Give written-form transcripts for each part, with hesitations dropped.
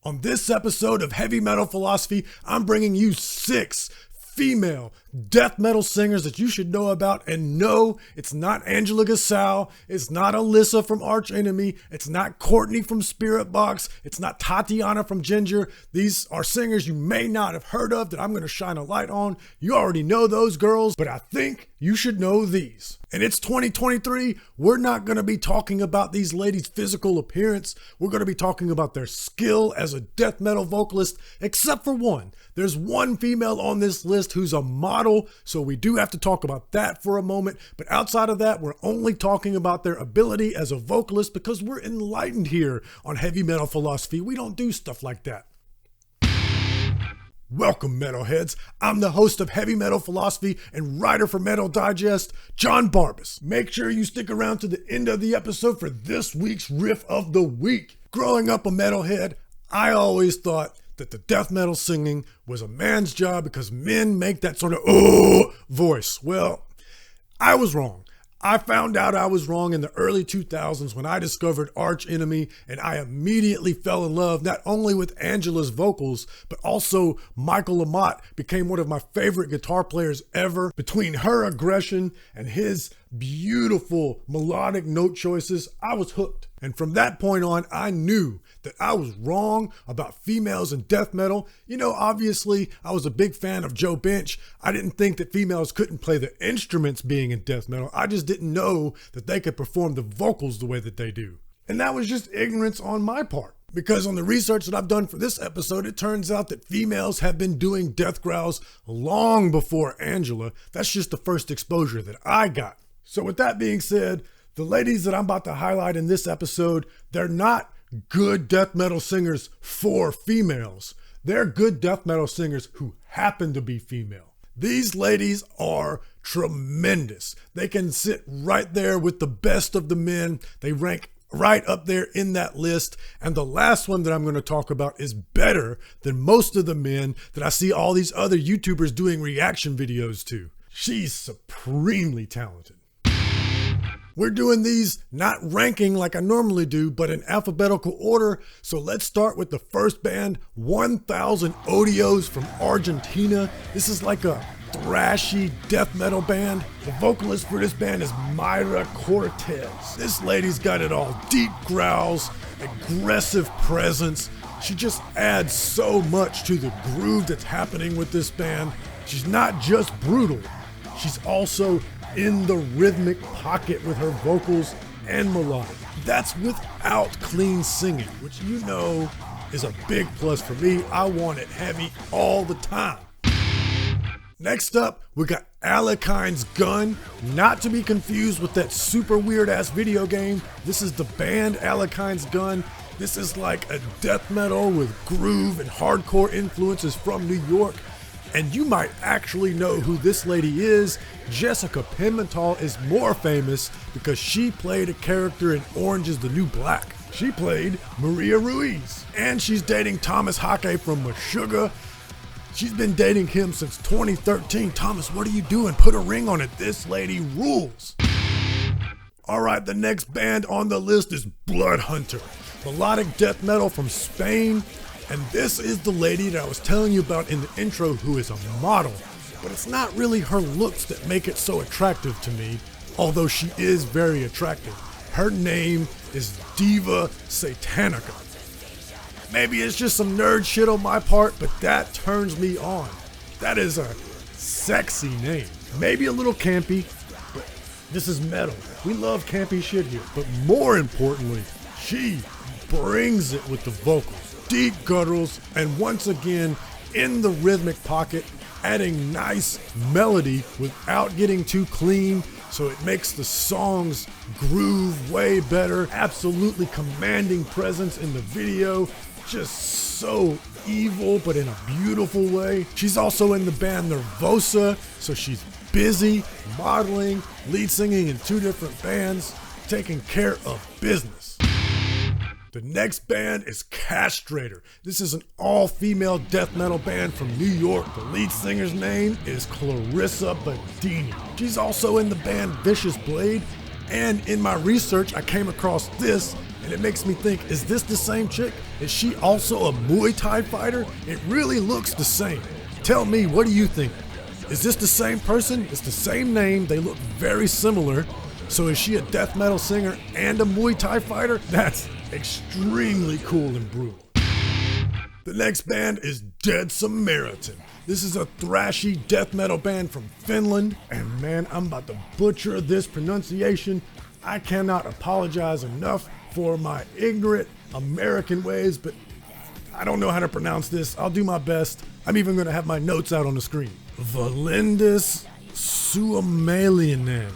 On this episode of Heavy Metal Philosophy, I'm bringing you 6 female death metal singers that you should know about. And no, it's not Angela Gasol, it's not Alyssa from Arch Enemy, it's not Courtney from Spirit Box, it's not Tatiana from Ginger. These are singers you may not have heard of that I'm going to shine a light on. You already know those girls, but I think you should know these. And it's 2023. We're not going to be talking about these ladies' physical appearance. We're going to be talking about their skill as a death metal vocalist, except for one. There's one female on this list who's a model, so we do have to talk about that for a moment. But outside of that, we're only talking about their ability as a vocalist because we're enlightened here on Heavy Metal Philosophy. We don't do stuff like that. Welcome, metalheads. I'm the host of Heavy Metal Philosophy and writer for Metal Digest, John Barbas. Make sure you stick around to the end of the episode for this week's Riff of the Week. Growing up a metalhead, I always thought that the death metal singing was a man's job because men make that sort of voice. Well, I was wrong. I found out I was wrong in the early 2000s when I discovered Arch Enemy, and I immediately fell in love not only with Angela's vocals, but also Michael Amott became one of my favorite guitar players ever. Between her aggression and his beautiful melodic note choices, I was hooked. And from that point on, I knew that I was wrong about females in death metal. You know, obviously, I was a big fan of Joe Bench. I didn't think that females couldn't play the instruments being in death metal. I just didn't know that they could perform the vocals the way that they do. And that was just ignorance on my part. Because on the research that I've done for this episode, it turns out that females have been doing death growls long before Angela. That's just the first exposure that I got. So with that being said, the ladies that I'm about to highlight in this episode, they're not good death metal singers for females. They're good death metal singers who happen to be female. These ladies are tremendous. They can sit right there with the best of the men. They rank right up there in that list. And the last one that I'm going to talk about is better than most of the men that I see all these other YouTubers doing reaction videos to. She's supremely talented. We're doing these not ranking like I normally do, but in alphabetical order. So let's start with the first band, 1000 Odios from Argentina. This is like a thrashy death metal band. The vocalist for this band is Myra Quartets. This lady's got it all. Deep growls, aggressive presence. She just adds so much to the groove that's happening with this band. She's not just brutal, she's also in the rhythmic pocket with her vocals and melodic. That's without clean singing, which you know is a big plus for me. I want it heavy all the time. Next up, we got Alakynes Gun, not to be confused with that super weird ass video game. This is the band Alakynes Gun. This is like a death metal with groove and hardcore influences from New York. And you might actually know who this lady is. Jessica Pimental is more famous because she played a character in Orange is the New Black. She played Maria Ruiz. And she's dating Thomas Hake from Meshuggah. She's been dating him since 2013. Thomas, what are you doing? Put a ring on it. This lady rules. All right, the next band on the list is Bloodhunter, melodic death metal from Spain. And this is the lady that I was telling you about in the intro who is a model. But it's not really her looks that make it so attractive to me, although she is very attractive. Her name is Diva Satanica. Maybe it's just some nerd shit on my part, but that turns me on. That is a sexy name. Maybe a little campy, but this is metal. We love campy shit here. But more importantly, she brings it with the vocals. Deep gutturals, and once again, in the rhythmic pocket, adding nice melody without getting too clean, so it makes the songs groove way better. Absolutely commanding presence in the video, just so evil, but in a beautiful way. She's also in the band Nervosa, so she's busy modeling, lead singing in 2 different bands, taking care of business. The next band is Castrator. This is an all-female death metal band from New York. The lead singer's name is Clarissa Badini. She's also in the band Vicious Blade, and in my research I came across this and it makes me think, is this the same chick? Is she also a Muay Thai fighter? It really looks the same. Tell me, what do you think? Is this the same person? It's the same name. They look very similar. So is she a death metal singer and a Muay Thai fighter? That's extremely cool and brutal. The next band is Dead Samaritan. This is a thrashy death metal band from Finland. And man, I'm about to butcher this pronunciation. I cannot apologize enough for my ignorant American ways, but I don't know how to pronounce this. I'll do my best. I'm even gonna have my notes out on the screen. Valendis Suomalainen.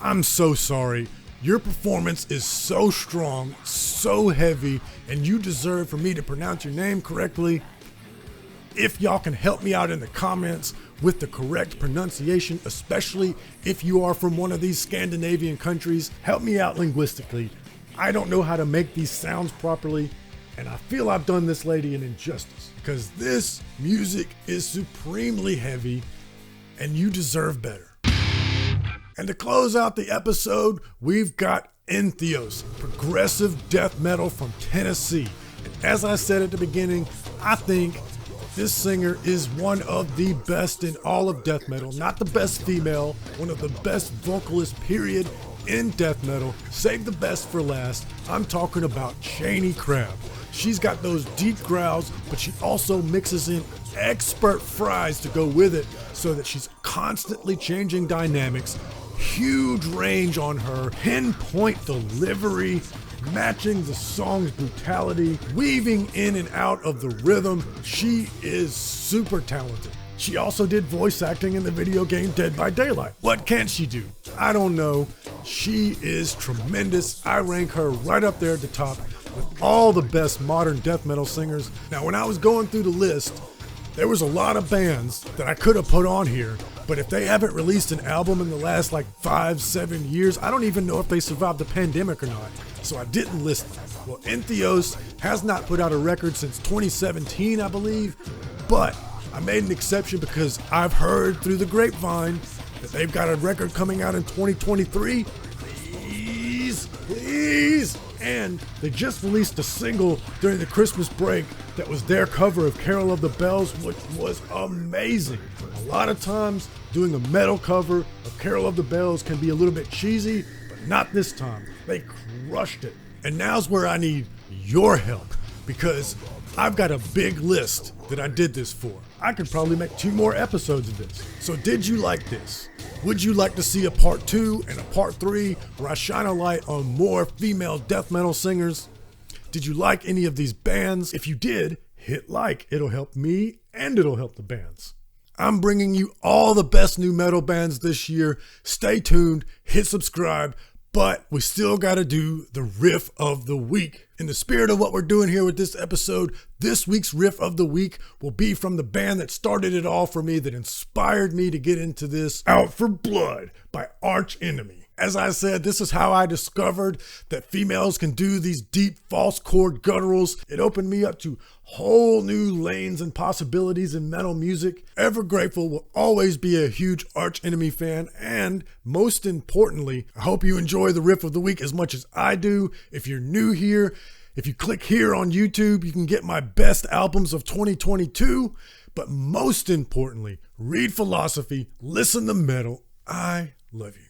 I'm so sorry. Your performance is so strong, so heavy, and you deserve for me to pronounce your name correctly. If y'all can help me out in the comments with the correct pronunciation, especially if you are from one of these Scandinavian countries, help me out linguistically. I don't know how to make these sounds properly, and I feel I've done this lady an injustice because this music is supremely heavy and you deserve better. And to close out the episode, we've got Enthios, progressive death metal from Tennessee. And as I said at the beginning, I think this singer is one of the best in all of death metal. Not the best female, one of the best vocalists, period, in death metal. Save the best for last. I'm talking about Cheney Crab. She's got those deep growls, but she also mixes in expert fries to go with it so that she's constantly changing dynamics. Huge range on her, pinpoint delivery, matching the song's brutality, weaving in and out of the rhythm. She is super talented. She also did voice acting in the video game Dead by Daylight. What can she do? I don't know. She is tremendous. I rank her right up there at the top with all the best modern death metal singers. Now, when I was going through the list, there was a lot of bands that I could have put on here, but if they haven't released an album in the last 5-7 years, I don't even know if they survived the pandemic or not. So I didn't list them. Well, Enthios has not put out a record since 2017, I believe, but I made an exception because I've heard through the grapevine that they've got a record coming out in 2023. Please. And they just released a single during the Christmas break that was their cover of Carol of the Bells, which was amazing. A lot of times doing a metal cover of Carol of the Bells can be a little bit cheesy, but not this time. They crushed it. And now's where I need your help because I've got a big list that I did this for. I could probably make 2 more episodes of this. So did you like this? Would you like to see a part 2 and a part 3 where I shine a light on more female death metal singers? Did you like any of these bands? If you did, hit like. It'll help me and it'll help the bands. I'm bringing you all the best new metal bands this year. Stay tuned, hit subscribe, but we still got to do the riff of the week. In the spirit of what we're doing here with this episode, this week's riff of the week will be from the band that started it all for me, that inspired me to get into this, Out for Blood by Arch Enemy. As I said, this is how I discovered that females can do these deep false chord gutturals. It opened me up to whole new lanes and possibilities in metal music. Ever grateful, will always be a huge Arch Enemy fan. And most importantly, I hope you enjoy the riff of the week as much as I do. If you're new here, if you click here on YouTube, you can get my best albums of 2022. But most importantly, read philosophy, listen to metal. I love you.